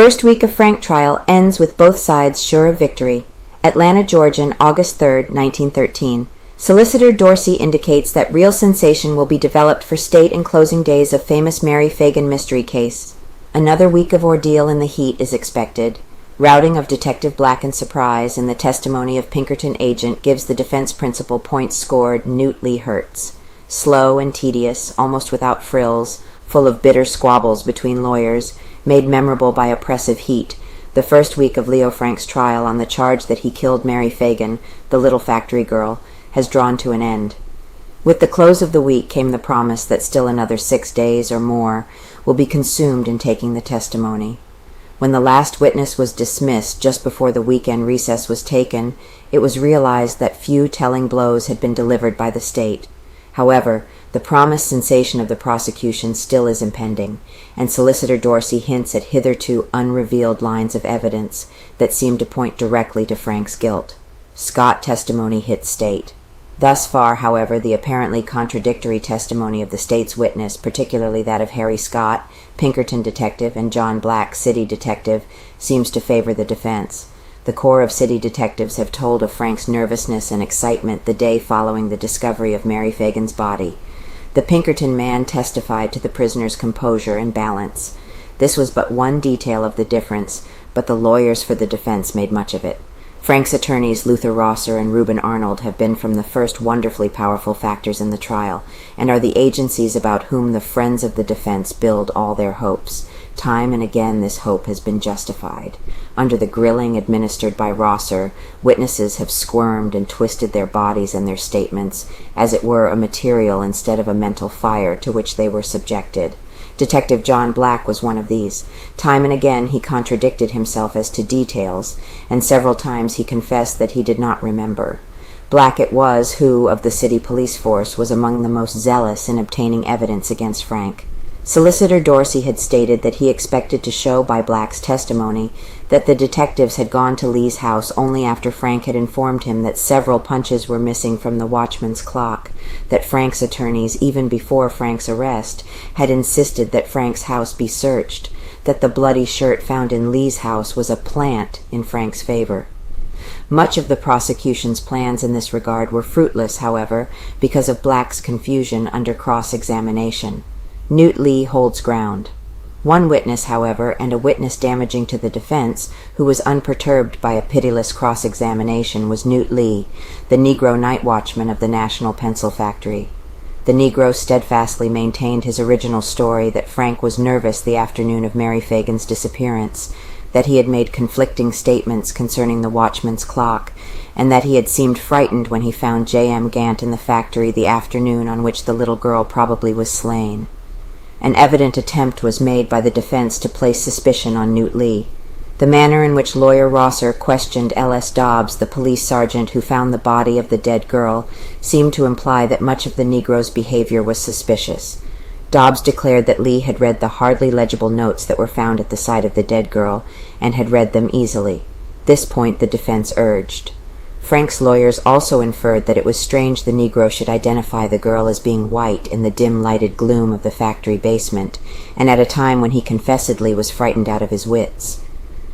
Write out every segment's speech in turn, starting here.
First week of Frank trial ends with both sides sure of victory. Atlanta, Georgian, August 3, 1913. Solicitor Dorsey indicates that real sensation will be developed for state and closing days of famous Mary Phagan mystery case. Another week of ordeal in the heat is expected. Routing of Detective Black and surprise in the testimony of Pinkerton agent gives the defense principal points scored Newt Lee Hertz. Slow and tedious, almost without frills, full of bitter squabbles between lawyers, made memorable by oppressive heat, the first week of Leo Frank's trial on the charge that he killed Mary Phagan, the little factory girl, has drawn to an end. With the close of the week came the promise that still another 6 days or more will be consumed in taking the testimony. When the last witness was dismissed just before the weekend recess was taken, it was realized that few telling blows had been delivered by the state. However, the promised sensation of the prosecution still is impending, and Solicitor Dorsey hints at hitherto unrevealed lines of evidence that seem to point directly to Frank's guilt. Scott testimony hits state. Thus far, however, the apparently contradictory testimony of the state's witness, particularly that of Harry Scott, Pinkerton detective, and John Black, city detective, seems to favor the defense. The corps of city detectives have told of Frank's nervousness and excitement the day following the discovery of Mary Phagan's body. The Pinkerton man testified to the prisoner's composure and balance. This was but one detail of the difference, but the lawyers for the defense made much of it. Frank's attorneys Luther Rosser and Reuben Arnold have been from the first wonderfully powerful factors in the trial, and are the agencies about whom the friends of the defense build all their hopes. Time and again this hope has been justified. Under the grilling administered by Rosser, witnesses have squirmed and twisted their bodies and their statements, as it were a material instead of a mental fire to which they were subjected. Detective John Black was one of these. Time and again he contradicted himself as to details, and several times he confessed that he did not remember. Black it was who, of the city police force, was among the most zealous in obtaining evidence against Frank. Solicitor Dorsey had stated that he expected to show by Black's testimony that the detectives had gone to Lee's house only after Frank had informed him that several punches were missing from the watchman's clock, that Frank's attorneys, even before Frank's arrest, had insisted that Frank's house be searched, that the bloody shirt found in Lee's house was a plant in Frank's favor. Much of the prosecution's plans in this regard were fruitless, however, because of Black's confusion under cross-examination. Newt Lee holds ground. One witness, however, and a witness damaging to the defense, who was unperturbed by a pitiless cross-examination, was Newt Lee, the Negro night watchman of the National Pencil Factory. The Negro steadfastly maintained his original story that Frank was nervous the afternoon of Mary Phagan's disappearance, that he had made conflicting statements concerning the watchman's clock, and that he had seemed frightened when he found J.M. Gant in the factory the afternoon on which the little girl probably was slain. An evident attempt was made by the defense to place suspicion on Newt Lee. The manner in which lawyer Rosser questioned L.S. Dobbs, the police sergeant who found the body of the dead girl, seemed to imply that much of the Negro's behavior was suspicious. Dobbs declared that Lee had read the hardly legible notes that were found at the side of the dead girl, and had read them easily. This point the defense urged. Frank's lawyers also inferred that it was strange the Negro should identify the girl as being white in the dim-lighted gloom of the factory basement, and at a time when he confessedly was frightened out of his wits.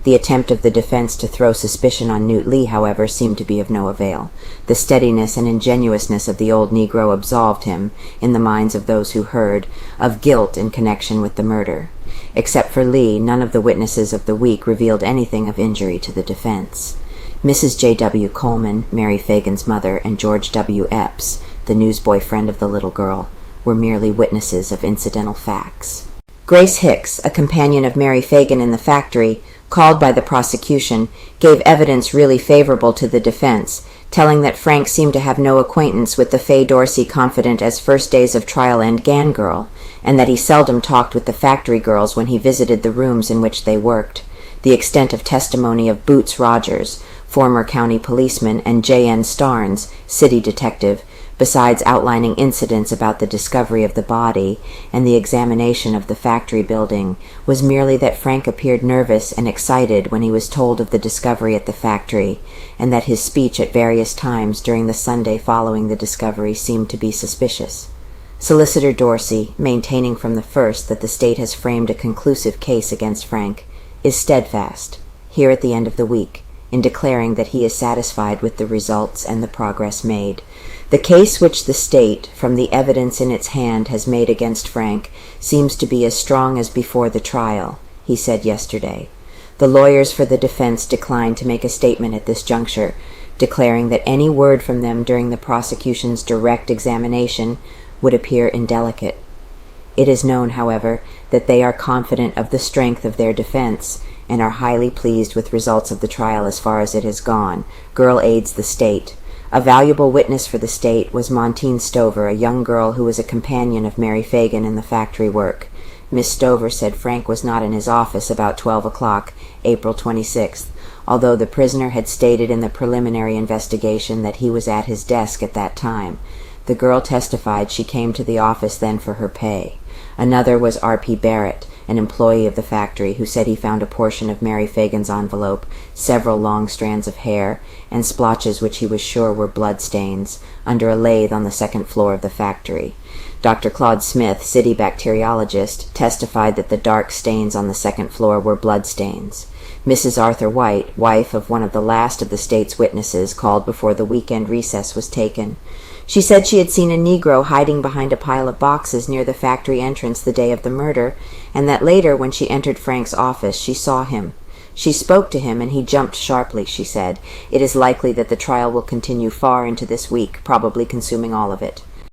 The attempt of the defense to throw suspicion on Newt Lee, however, seemed to be of no avail. The steadiness and ingenuousness of the old Negro absolved him, in the minds of those who heard, of guilt in connection with the murder. Except for Lee, none of the witnesses of the week revealed anything of injury to the defense. Mrs. J.W. Coleman, Mary Phagan's mother, and George W. Epps, the newsboy friend of the little girl, were merely witnesses of incidental facts. Grace Hicks, a companion of Mary Phagan in the factory, called by the prosecution, gave evidence really favorable to the defense, telling that Frank seemed to have no acquaintance with the Fay Dorsey confident as first days of trial end Gan girl, and that he seldom talked with the factory girls when he visited the rooms in which they worked. The extent of testimony of Boots Rogers, former county policeman, and J.N. Starnes, city detective, besides outlining incidents about the discovery of the body and the examination of the factory building, was merely that Frank appeared nervous and excited when he was told of the discovery at the factory, and that his speech at various times during the Sunday following the discovery seemed to be suspicious. Solicitor Dorsey, maintaining from the first that the state has framed a conclusive case against Frank, is steadfast, here at the end of the week, in declaring that he is satisfied with the results and the progress made. The case which the state, from the evidence in its hand, has made against Frank seems to be as strong as before the trial, he said yesterday. The lawyers for the defense declined to make a statement at this juncture, declaring that any word from them during the prosecution's direct examination would appear indelicate. It is known, however, that they are confident of the strength of their defense and are highly pleased with results of the trial as far as it has gone. Girl aids the state. A valuable witness for the state was Montine Stover, a young girl who was a companion of Mary Phagan in the factory work. Miss Stover said Frank was not in his office about 12 o'clock, April 26th, although the prisoner had stated in the preliminary investigation that he was at his desk at that time. The girl testified she came to the office then for her pay. Another was R.P. Barrett, an employee of the factory, who said he found a portion of Mary Phagan's envelope, several long strands of hair, and splotches which he was sure were blood stains, under a lathe on the second floor of the factory. Dr. Claude Smith, city bacteriologist, testified that the dark stains on the second floor were blood stains. Mrs. Arthur White, wife of one of the last of the state's witnesses, called before the weekend recess was taken. She said she had seen a Negro hiding behind a pile of boxes near the factory entrance the day of the murder, and that later, when she entered Frank's office, she saw him. She spoke to him, and he jumped sharply, she said. It is likely that the trial will continue far into this week, probably consuming all of it.